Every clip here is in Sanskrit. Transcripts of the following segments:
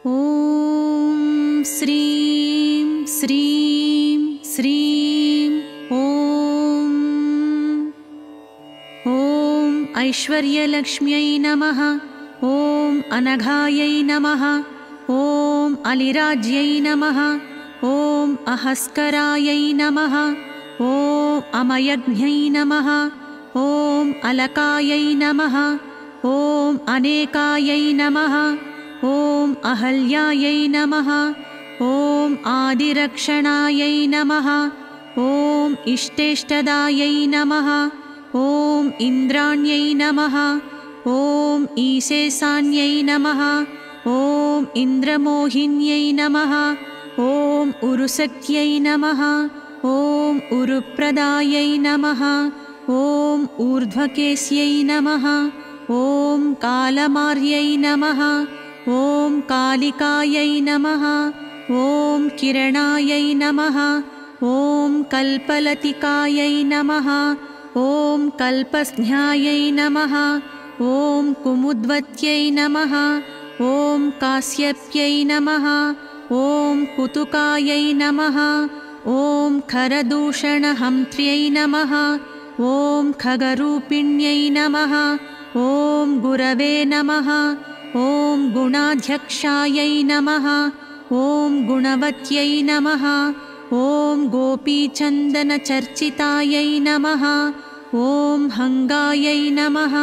ॐ श्रीं श्रीं श्रीं ॐ ऐश्वर्यलक्ष्म्यै नमः। ॐ अनघायै नमः। ॐ अलिराज्यै नमः। ॐ अहस्करायै नमः। ॐ अमयज्ञै नमः। ॐ अलकायै नमः। ॐ अनेकायै नमः। ॐ अहल्यायै नमः। ॐ आदिरक्षणायै नमः। ॐ इष्टेष्टदायै नमः। ॐ इन्द्राण्यै नमः। ॐ ईशेसान्यै नमः। ॐ इन्द्रमोहिन्यै नमः। ॐ उरुशक्त्यै नमः। ॐ उरुप्रदायै नमः। ॐ ऊर्ध्वकेश्यै नमः। ॐ कालमार्यै नमः। ॐ कालिकायै नमः। ॐ किरणायै नमः। ॐ कल्पलतिकायै नमः। ॐ कल्पस्न्यायै नमः। ॐ कुमुद्वत्यै नमः। ॐ कास्यप्यै नमः। ॐ कुतुकायै नमः। ॐ खरदूषणहन्त्र्यै नमः। ॐ खगरूपिण्यै नमः। ॐ गुरवे नमः। ॐ गुणाध्यक्षायै नमः। ॐ गुणवत्यै नमः। ॐ गोपीचन्दनचर्चितायै नमः। ॐ हङ्गायै नमः।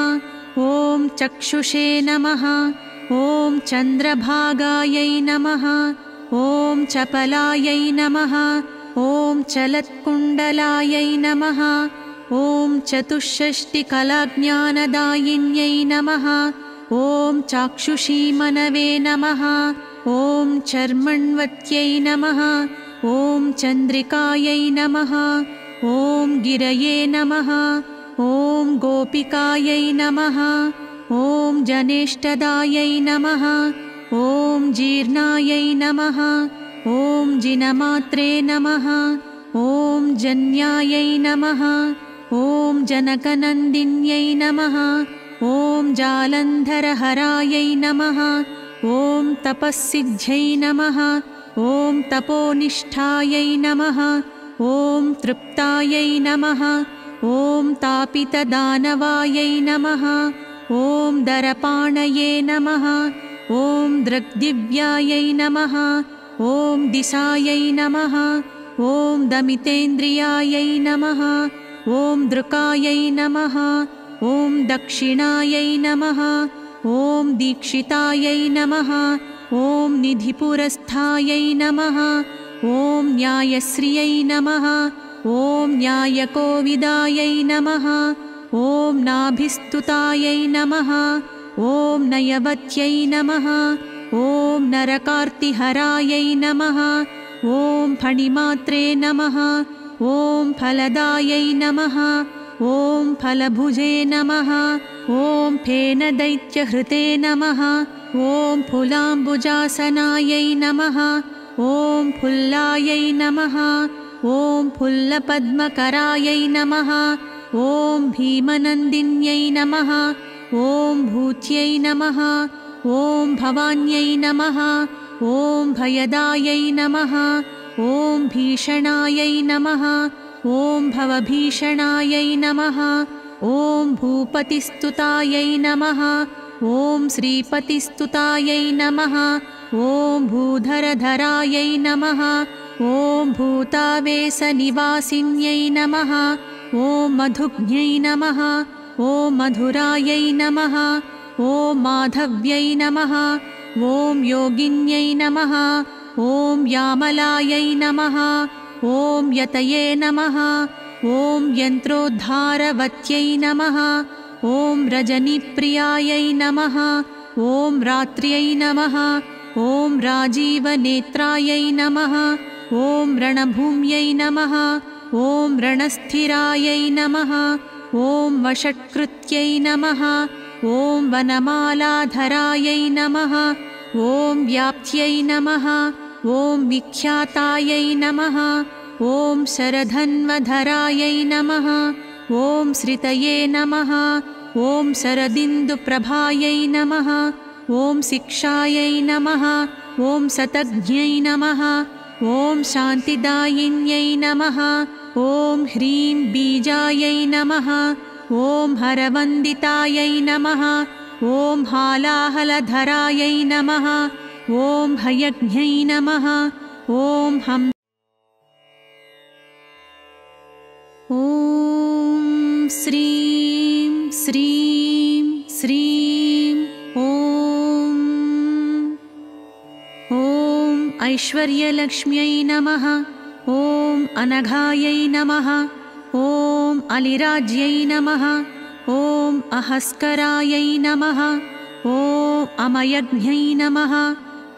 ॐ चक्षुषे नमः। ॐ चन्द्रभागायै नमः। ॐ चपलायै नमः। ॐ चलत्कुण्डलायै नमः। ॐ चतुष्षष्टिकलाज्ञानदायिन्यै नमः। ॐ चाक्षुषीमनवे नमः। ॐ चर्मण्वत्यै नमः। ॐ चन्द्रिकायै नमः। ॐ गिरये नमः। ॐ गोपिकायै नमः। ॐ जनेष्टदायै नमः। ॐ जीर्णायै नमः। ॐ जिनमात्रे नमः। ॐ जन्यायै नमः। ॐ जनकनन्दिन्यै नमः। ॐ जालन्धरहरायै नमः। ॐ तपःसिद्ध्यै नमः। ॐ तपोनिष्ठायै नमः। ॐ तृप्तायै नमः। ॐ तापितदानवायै नमः। ॐ दरपाणये नमः। ॐ दृग्दिव्यायै नमः। ॐ दिशायै नमः। ॐ दमितेन्द्रियायै नमः। ॐ दृकायै नमः। ॐ दक्षिणायै नमः। ॐ दीक्षितायै नमः। ॐ निधिपुरस्थायै नमः। ॐ न्यायश्रियै नमः। ॐ न्यायकोविदायै नमः। ॐ नाभिस्तुतायै नमः। ॐ नयवत्यै नमः। ॐ नरकार्तिहरायै नमः। ॐ फणिमात्रे नमः। ॐ फलदायै नमः। ॐ फलभुजे नमः। ॐ फेनदैत्यहृते नमः। ॐ फुलाम्बुजासनायै नमः। ॐ फुल्लायै नमः। ॐ फुल्लपद्मकरायै नमः। ॐ भीमनन्दिन्यै नमः। ॐ भूत्यै नमः। ॐ भवान्यै नमः। ॐ भयदायै नमः। ॐ भीषणायै नमः। ॐ भवभीषणायै नमः। ॐ भूपतिस्तुतायै नमः। ॐ श्रीपतिस्तुतायै नमः। ॐ भूधरधरायै नमः। ॐ भूतावेशनिवासिन्यै नमः। ॐ मधुज्ञै नमः। ॐ मधुरायै नमः। ॐ माधव्यै नमः। ॐ योगिन्यै नमः। ॐ यामलायै नमः। ॐ यतये नमः। ॐ यन्त्रोद्धारवत्यै नमः। ॐ रजनीप्रियायै नमः। ॐ रात्र्यै नमः। ॐ राजीवनेत्रायै नमः। ॐ रणभूम्यै नमः। ॐ रणस्थिरायै नमः। ॐ वषट्कृत्यै नमः। ॐ वनमालाधरायै नमः। ॐ व्याप्त्यै नमः। ॐ विख्यातायै नमः। ॐ शरधन्वधरायै नमः। ॐ श्रितये नमः। ॐ शरदिन्दुप्रभायै नमः। ॐ शिक्षायै नमः। ॐ सतज्ञै नमः ॐ शान्तिदायिन्यै नमः ॐ ह्रीं बीजायै नमः ॐ हरवन्दितायै नमः ॐ हालाहलधरायै नमः ॐ हयज्ञै नमः ॐ हं ॐ श्रीं श्रीं श्रीं ॐ ऐश्वर्यलक्ष्म्यै नमः ॐ अनघायै नमः ॐ अलिराज्यै नमः ॐ अहस्करायै नमः ॐ अमयज्ञै नमः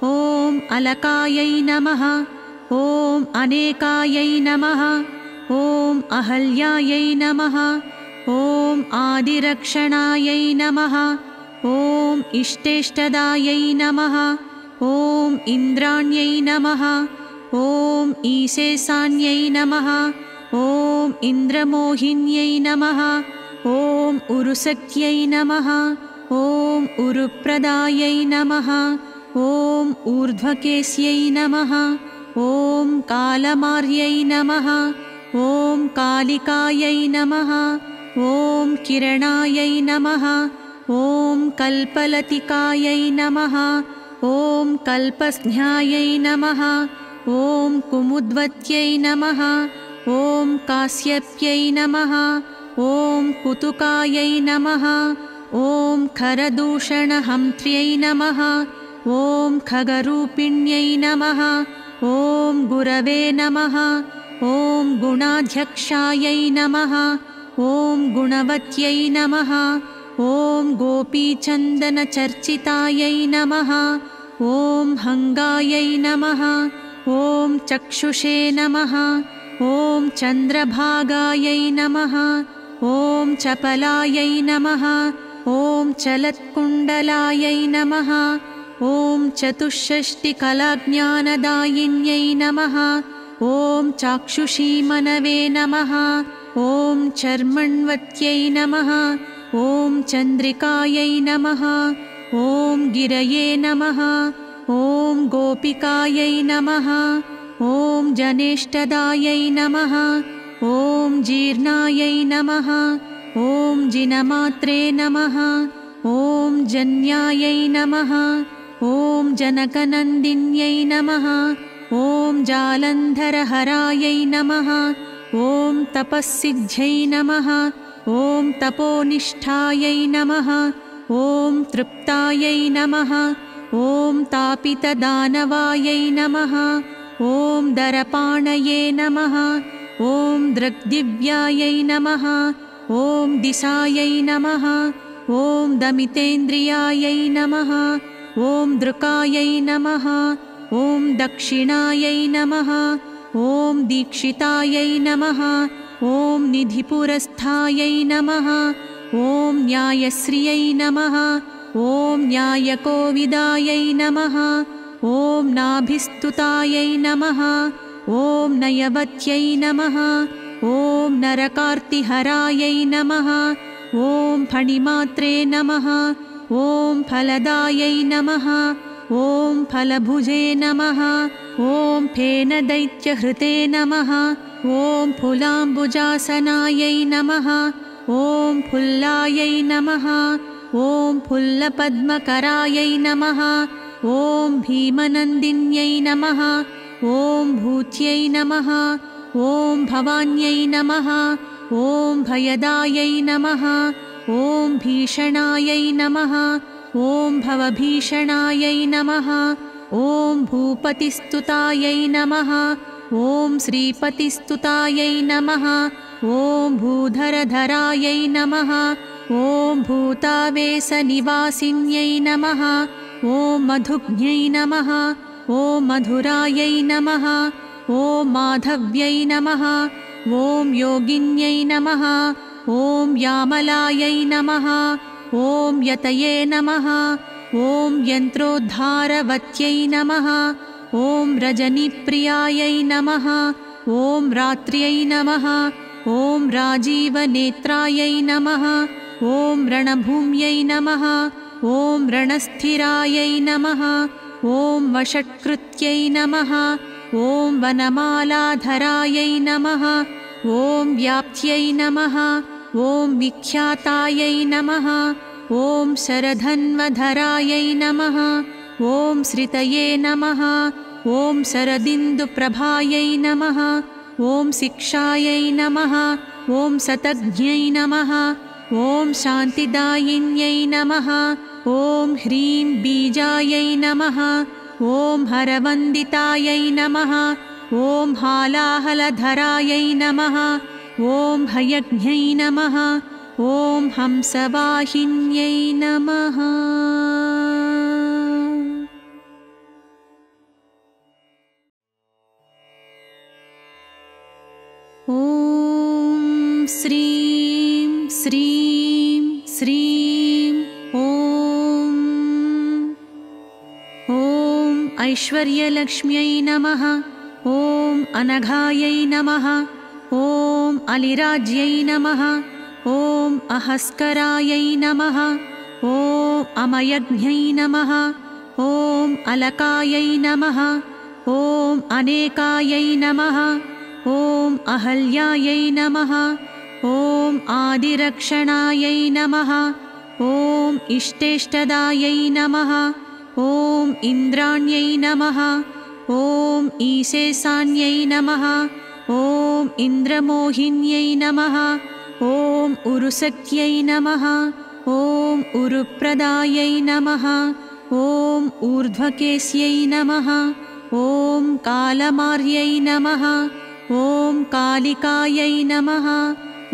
ॐ अलकायै नमः ॐ अनेकायै नमः ॐ अहल्यायै नमः ॐ आदिरक्षणायै नमः ॐ इष्टेष्टदायै नमः ॐ इन्द्राण्यै नमः ॐ ईशेसान्यै नमः ॐ इन्द्रमोहिन्यै नमः ॐ उरुसख्यै नमः ॐ उरुप्रदायै नमः ॐ ऊर्ध्वकेश्यै नमः ॐ कालमार्यै नमः ॐ कालिकायै नमः ॐ किरणायै नमः ॐ कल्पलतिकायै नमः ॐ कल्पस्न्यायै नमः ॐ कुमुद्वत्यै नमः ॐ कास्यप्यै नमः ॐ कुतुकायै नमः ॐ खरदूषणहन्त्र्यै नमः ॐ खगरूपिण्यै नमः ॐ गुरवे नमः ॐ गुणाध्यक्षायै नमः ॐ गुणवत्यै नमः ॐ गोपीचन्दनचर्चितायै नमः ॐ हङ्गायै नमः ॐ चक्षुषे नमः ॐ चन्द्रभागायै नमः ॐ चपलायै नमः ॐ चलत्कुण्डलायै नमः ॐ चतुष्षष्टिकलाज्ञानदायिन्यै नमः ॐ चाक्षुषीमनवे नमः ॐ चर्मण्वत्यै नमः ॐ चन्द्रिकायै नमः ॐ गिरये नमः ॐ गोपिकायै नमः ॐ जनेष्टदायै नमः ॐ जीर्णायै नमः ॐ जिनमात्रे नमः ॐ जन्यायै नमः ॐ जनकनन्दिन्यै नमः ॐ जालन्धरहरायै नमः ॐ तपःसिद्ध्यै नमः ॐ तपोनिष्ठायै नमः ॐ तृप्तायै नमः ॐ तापितदानवायै नमः ॐ दरपाणये नमः ॐ दृग्दिव्यायै नमः ॐ दिशायै नमः ॐ दमितेन्द्रियायै नमः ॐ दृकायै नमः ॐ दक्षिणायै नमः ॐ दीक्षितायै नमः ॐ निधिपुरस्थायै नमः ॐ न्यायश्रियै नमः ॐ न्यायकोविदायै नमः ॐ नाभिस्तुतायै नमः ॐ नयवत्यै नमः ॐ नरकार्तिहरायै नमः ॐ फणिमात्रे नमः ॐ फलदायै नमः ॐ फलभुजे नमः ॐ फेनदैत्यहृते नमः ॐ फुलाम्बुजासनायै नमः ॐ फुल्लायै नमः ॐ फुल्लपद्मकरायै नमः ॐ भीमनन्दिन्यै नमः ॐ भूत्यै नमः ॐ भवान्यै नमः ॐ भयदायै नमः ॐ भीषणायै नमः ॐ भवभीषणायै नमः ॐ भूपतिस्तुतायै नमः ॐ श्रीपतिस्तुतायै नमः ॐ भूधरधरायै नमः ॐ भूतावेशनिवासिन्यै नमः ॐ मधुज्ञै नमः ॐ मधुरायै नमः ॐ माधव्यै नमः ॐ योगिन्यै नमः ॐ यामलायै नमः ॐ यतये नमः ॐ यन्त्रोद्धारवत्यै नमः ॐ रजनीप्रियायै नमः ॐ रात्र्यै नमः ॐ राजीवनेत्रायै नमः ॐ रणभूम्यै नमः ॐ रणस्थिरायै नमः ॐ वषट्कृत्यै नमः ॐ वनमालाधरायै नमः ॐ व्याप्त्यै नमः ॐ विख्यातायै नमः ॐ शरधन्वधरायै नमः ॐ श्रितये नमः ॐ शरदिन्दुप्रभायै नमः ॐ शिक्षायै नमः ॐ शतज्ञै नमः ॐ शान्तिदायिन्यै नमः ॐ ह्रीं बीजायै नमः ॐ हरवन्दितायै नमः ॐ हालाहलधरायै नमः ॐ हयज्ञै नमः ॐ हंसवाहिन्यै नमः। ॐ श्रीं श्रीं श्रीं ॐ ऐश्वर्यलक्ष्म्यै नमः ॐ अनघायै नमः ॐ अलिराज्यै नमः ॐ अहस्करायै नमः ॐ अमयज्ञै नमः ॐ अलकायै नमः ॐ अनेकायै नमः ॐ अहल्यायै नमः ॐ आदिरक्षणायै नमः ॐ इष्टेष्टदायै नमः ॐ इन्द्राण्यै नमः ॐ ईशेशान्यै नमः ॐ इन्द्रमोहिन्यै नमः ॐ उरुसत्यै नमः ॐ उरुप्रदायै नमः ॐ ऊर्ध्वकेश्यै नमः ॐ कालमार्यै नमः ॐ कालिकायै नमः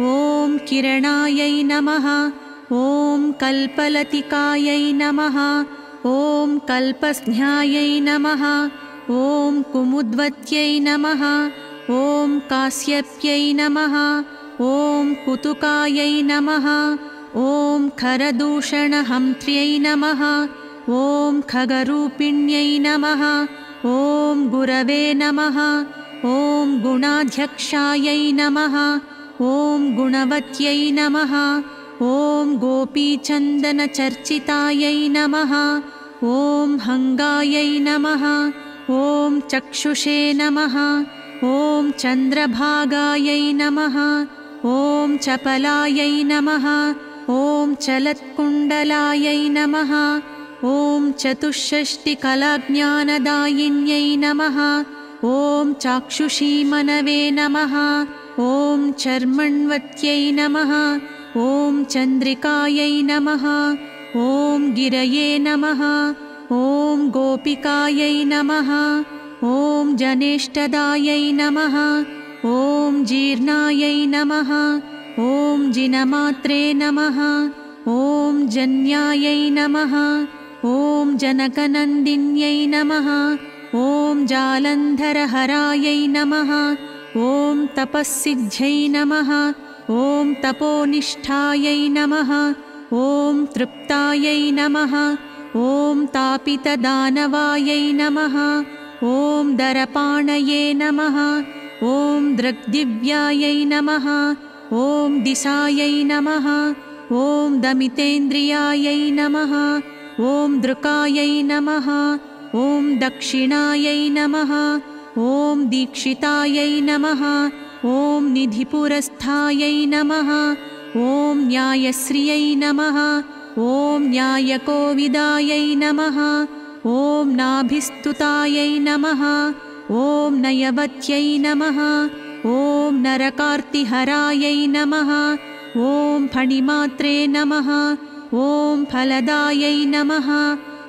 ॐ किरणायै नमः ॐ कल्पलतिकायै नमः ॐ कल्पस्न्यायै नमः ॐ कुमुद्वत्यै नमः ॐ कास्यप्यै नमः ॐ कुतुकायै नमः ॐ खरदूषणहन्त्र्यै नमः ॐ खगरूपिण्यै नमः ॐ गुरवे नमः ॐ गुणाध्यक्षायै नमः ॐ गुणवत्यै नमः ॐ गोपीचन्दनचर्चितायै नमः ॐ हङ्गायै नमः ॐ चक्षुषे नमः ॐ चन्द्रभागायै नमः ॐ चपलायै नमः ॐ चलत्कुण्डलायै नमः ॐ चतुष्षष्टिकलाज्ञानदायिन्यै नमः ॐ चाक्षुषीमनवे नमः ॐ चर्मण्वत्यै नमः ॐ चन्द्रिकायै नमः ॐ गिरये नमः ॐ गोपिकायै नमः ॐ जनेष्टदायै नमः ॐ जीर्णायै नमः ॐ जिनमात्रे नमः ॐ जन्यायै नमः ॐ जनकनन्दिन्यै नमः ॐ जालन्धरहरायै नमः ॐ तपस्सिद्ध्यै नमः ॐ तपोनिष्ठायै नमः ॐ तृप्तायै नमः ॐ तापितदानवायै नमः ॐ दरपाणये नमः ॐ दृग्दिव्यायै नमः ॐ दिशायै नमः ॐ दमितेन्द्रियायै नमः ॐ दृकायै नमः ॐ दक्षिणायै नमः ॐ दीक्षितायै नमः ॐ निधिपुरस्थायै नमः ॐ न्यायश्रियै नमः ॐ न्यायकोविदायै नमः ॐ नाभिस्तुतायै नमः ॐ नयवत्यै नमः ॐ नरकार्तिहरायै नमः ॐ फणिमात्रे नमः ॐ फलदायै नमः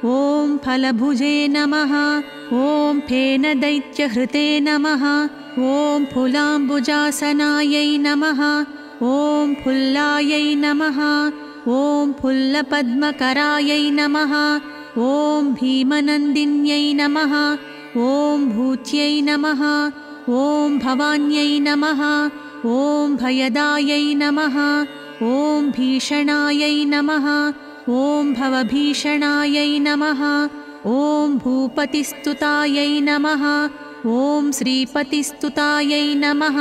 ॐ फलभुजे नमः ॐ फेनदैत्यहृते नमः ॐ फुलाम्बुजासनायै नमः ॐ फुल्लायै नमः ॐ फुल्लपद्मकरायै नमः ॐ भीमनन्दिन्यै नमः ॐ भूत्यै नमः ॐ भवान्यै नमः ॐ भयदायै नमः ॐ भीषणायै नमः ॐ भवभीषणायै नमः ॐ भूपतिस्तुतायै नमः ॐ श्रीपतिस्तुतायै नमः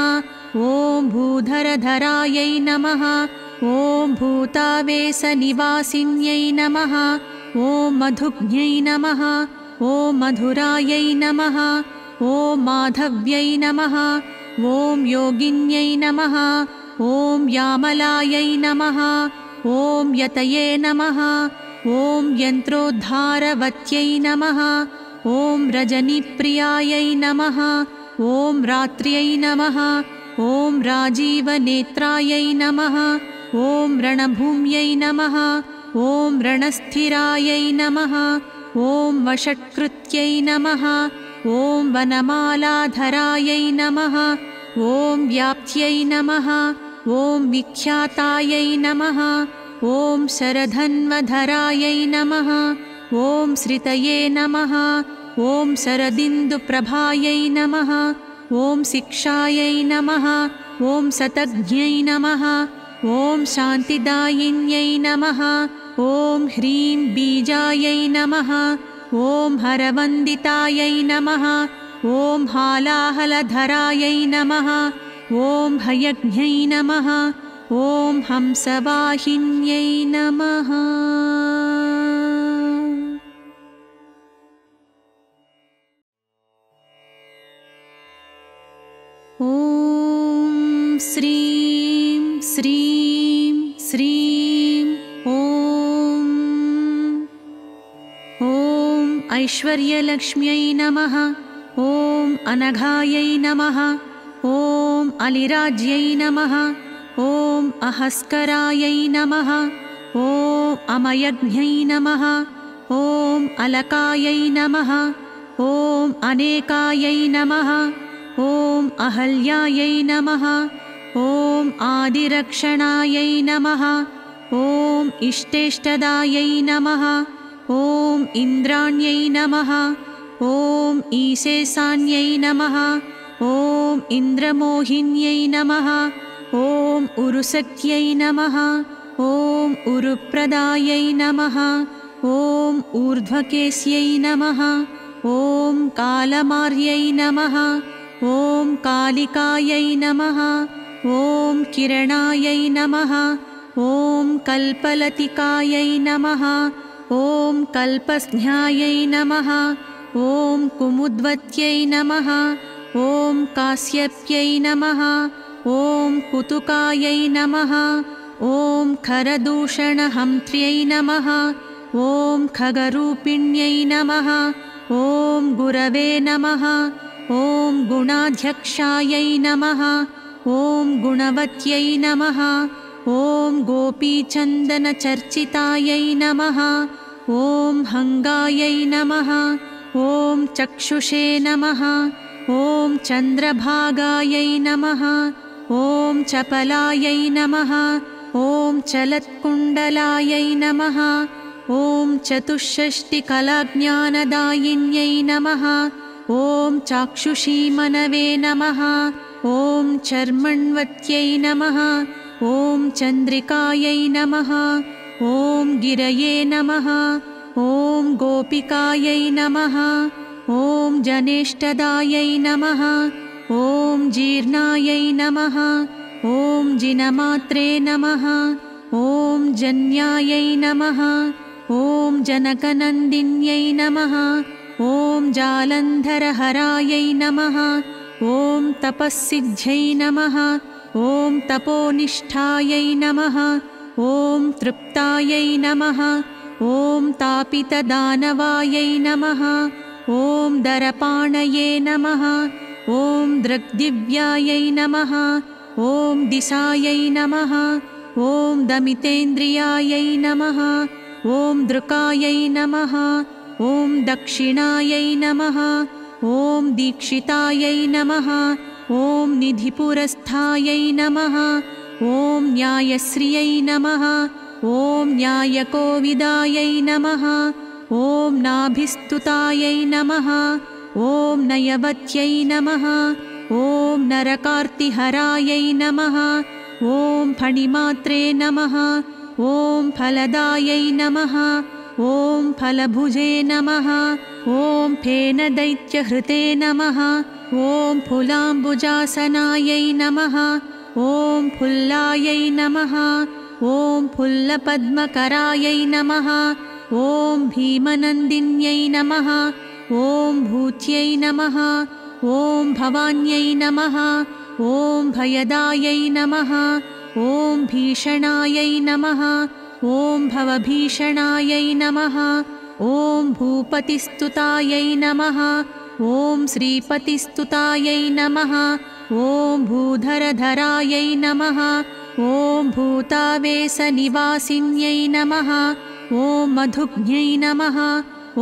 ॐ भूधरधरायै नमः ॐ भूतावेशनिवासिन्यै नमः ॐ मधुज्ञै नमः ॐ मधुरायै नमः ॐ माधव्यै नमः ॐ योगिन्यै नमः ॐ यामलायै नमः ॐ यतये नमः ॐ यन्त्रोद्धारवत्यै नमः ॐ रजनीप्रियायै नमः ॐ रात्र्यै नमः ॐ राजीवनेत्रायै नमः ॐ रणभूम्यै नमः ॐ रणस्थिरायै नमः ॐ वषट्कृत्यै नमः ॐ वनमालाधरायै नमः ॐ व्याप्त्यै नमः ॐ विख्यातायै नमः ॐ शरधन्वधरायै नमः ॐ श्रितये नमः ॐ शरदिन्दुप्रभायै नमः ॐ शिक्षायै नमः ॐ शतज्ञै नमः ॐ शान्तिदायिन्यै नमः ॐ ह्रीं बीजायै नमः ॐ हरवन्दितायै नमः ॐ हालाहलधरायै नमः ॐ हयज्ञै नमः ॐ हंसवाहिन्यै नमः। ॐ श्रीं श्रीं श्रीं ॐ ऐश्वर्यलक्ष्म्यै नमः ॐ अनघायै नमः ॐ अलिराज्यै नमः ॐ अहस्करायै नमः ॐ अमयज्ञै नमः ॐ अलकायै नमः ॐ अनेकायै नमः ॐ अहल्यायै नमः ॐ आदिरक्षणायै नमः ॐ इष्टेष्टदायै नमः ॐ इन्द्राण्यै नमः ॐ ईशेसान्यै नमः ॐ इन्द्रमोहिन्यै नमः ॐ उरुशक्त्यै नमः ॐ उरुप्रदायै नमः ॐ ऊर्ध्वकेश्यै नमः ॐ कालमार्यै नमः ॐ कालिकायै नमः ॐ किरणायै नमः ॐ कल्पलतिकायै नमः ॐ कल्पस्न्यायै नमः ॐ कुमुद्वत्यै नमः ॐ कास्यप्यै नमः ॐ कुतुकायै नमः ॐ खरदूषणहन्त्र्यै नमः ॐ खगरूपिण्यै नमः ॐ गुरवे नमः ॐ गुणाध्यक्षायै नमः ॐ गुणवत्यै नमः ॐ गोपीचन्दनचर्चितायै नमः ॐ हङ्गायै नमः ॐ चक्षुषे नमः ॐ चन्द्रभागायै नमः ॐ चपलायै नमः ॐ चलत्कुण्डलायै नमः ॐ चतुष्षष्टिकलाज्ञानदायिन्यै नमः ॐ चाक्षुषीमनवे नमः ॐ चर्मण्वत्यै नमः ॐ चन्द्रिकायै नमः ॐ गिरये नमः ॐ गोपिकायै नमः ॐ जनेष्टदायै नमः ॐ जीर्णायै नमः ॐ जिनमात्रे नमः ॐ जन्यायै नमः ॐ जनकनन्दिन्यै नमः ॐ जालन्धरहरायै नमः ॐ तपःसिद्ध्यै नमः ॐ तपोनिष्ठायै नमः ॐ तृप्तायै नमः ॐ तापितदानवायै नमः ॐ दरपाणये नमः ॐ दृग्दिव्यायै नमः ॐ दिशायै नमः ॐ दमितेन्द्रियायै नमः ॐ दृकायै नमः ॐ दक्षिणायै नमः ॐ दीक्षितायै नमः ॐ निधिपुरस्थायै नमः ॐ न्यायश्रियै नमः ॐ न्यायकोविदायै नमः ॐ नाभिस्तुतायै नमः ॐ नयवत्यै नमः ॐ नरकार्तिहरायै नमः ॐ फणिमात्रे नमः ॐ फलदायै नमः ॐ फलभुजे नमः ॐ फेनदैत्यहृते नमः ॐ फुलाम्बुजासनायै नमः ॐ फुल्लायै नमः ॐ फुल्लपद्मकरायै नमः ॐ भीमनन्दिन्यै नमः ॐ भूत्यै नमः ॐ भवान्यै नमः ॐ भयदायै नमः ॐ भीषणायै नमः ॐ भवभीषणायै नमः ॐ भूपतिस्तुतायै नमः ॐ श्रीपतिस्तुतायै नमः ॐ भूधरधरायै नमः ॐ भूतावेशनिवासिन्यै नमः ॐ मधुज्ञै नमः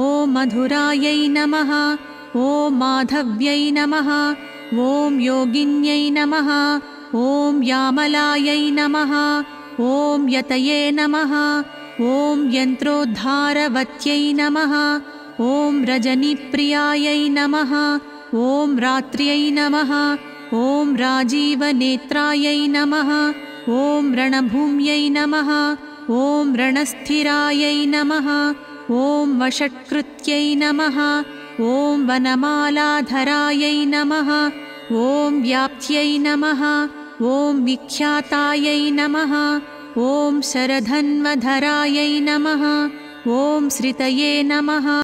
ॐ मधुरायै नमः ॐ माधव्यै नमः ॐ योगिन्यै नमः ॐ यामलायै नमः ॐ यतये नमः ॐ यन्त्रोद्धारवत्यै नमः ॐ रजनीप्रियायै नमः ॐ रात्र्यै नमः ॐ राजीवनेत्रायै नमः ॐ रणभूम्यै नमः ॐ रणस्थिरायै नमः ॐ वषट्कृत्यै नमः ॐ वनमालाधरायै नमः ॐ व्याप्त्यै नमः ॐ विख्यातायै नमः ॐ शरधन्वधरायै नमः ॐ श्रितये नमः।